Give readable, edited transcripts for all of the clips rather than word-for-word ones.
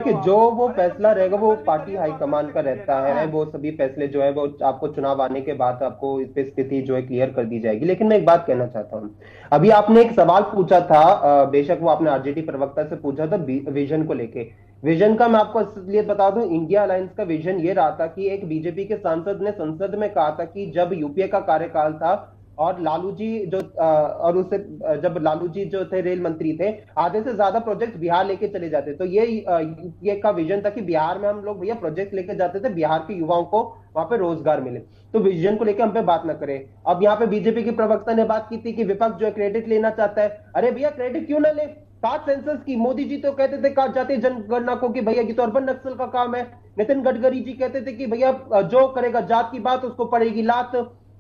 कि जो वो फैसला रहेगा वो पार्टी हाईकमान का रहता है। वो सभी फैसले जो है वो आपको चुनाव आने के बाद आपको इस पे स्थिति जो है क्लियर कर दी जाएगी। लेकिन मैं एक बात कहना चाहता हूँ, अभी आपने एक सवाल पूछा था, बेशक वो आपने आरजेडी प्रवक्ता से पूछा था विजन को लेके। विजन का मैं आपको असलियत बता दूं, इंडिया अलायंस का विजन ये रहा था कि एक बीजेपी के सांसद ने संसद में कहा था कि जब यूपीए का कार्यकाल था और लालू जी जो और उससे जब लालू जी जो थे रेल मंत्री थे, आधे से ज्यादा प्रोजेक्ट बिहार लेके चले जाते। तो ये का विजन था कि बिहार में हम लोग भैया प्रोजेक्ट लेके जाते थे, बिहार के युवाओं को वहां पे रोजगार मिले। तो विजन को लेकर हम पे बात ना करें। अब यहाँ पे बीजेपी की प्रवक्ता ने बात की थी कि विपक्ष जो है क्रेडिट लेना चाहता है। अरे भैया क्रेडिट क्यों ना ले, 7 सेंसस की मोदी जी तो कहते थे जातीय जनगणना को कि भैया ये तो अर्बन नक्सल का काम है। नितिन गडकरी जी कहते थे कि भैया जो करेगा जात की बात उसको पड़ेगी लात।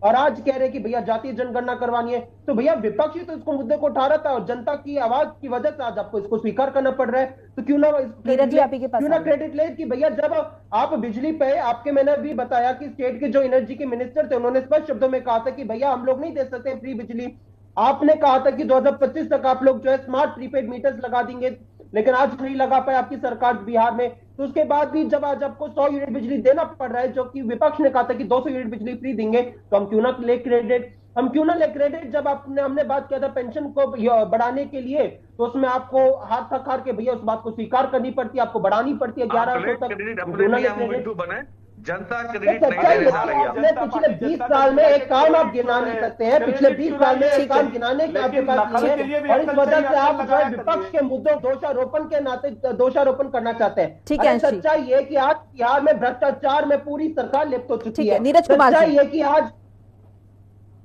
और आज कह रहे हैं कि भैया जातीय जनगणना करवानी है। तो भैया विपक्ष ही तो इसको मुद्दे को उठा रहा था और जनता की आवाज की वजह से आज आपको इसको स्वीकार करना पड़ रहा है। तो क्यों ना क्रेडिट ले कि भैया जब आप बिजली पे, आपके मैंने भी बताया कि स्टेट के जो एनर्जी के मिनिस्टर थे उन्होंने स्पष्ट शब्दों में कहा था कि भैया हम लोग नहीं दे सकते फ्री बिजली। आपने कहा था कि 2025 तक आप लोग जो है स्मार्ट प्रीपेड मीटर्स लगा देंगे, लेकिन आज नहीं लगा पाए आपकी सरकार बिहार में। तो उसके बाद भी जब आज आपको 100 यूनिट बिजली देना पड़ रहा है, जो कि विपक्ष ने कहा था कि 200 यूनिट बिजली फ्री देंगे, तो हम क्यों ना ले क्रेडिट। जब आपने हमने बात किया था पेंशन को बढ़ाने के लिए, तो उसमें आपको हाथ थक हार के भैया उस बात को स्वीकार करनी पड़ती है, आपको बढ़ानी पड़ती है 1100 तक। क्यों ना ले क्रेडिट। जनता क्रेडिट नहीं सच्चाई देने जा रही है। आपने पिछले 20 साल में एक काम आप गिना नहीं सकते हैं, पिछले 20 साल में एक काम गिनाने के आपके पास नहीं है, और इस वजह से आप जो है विपक्ष के मुद्दों दोषारोपण के नाते दोषारोपण करना चाहते हैं। ठीक है, सच्चाई ये कि आज बिहार में भ्रष्टाचार में पूरी सरकार लिप्त हो चुकी है। नीरज कुमार सच्चाई ये कि आज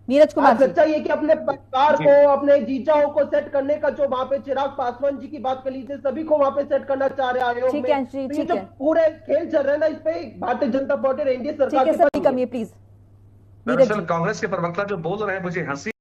सच्चाई ये कि अपने परिवार को, अपने जीजाओं को सेट करने का जो वहां पे चिराग पासवान जी की बात कर लीजिए, सभी को वहां पे सेट करना चाह रहे आयोग में। तो ये जो पूरे खेल चल रहे हैं ना, इस पे भारतीय जनता पार्टी एनडीए सरकार प्लीज दरअसल कांग्रेस के प्रवक्ता जो बोल रहे हैं मुझे हंसी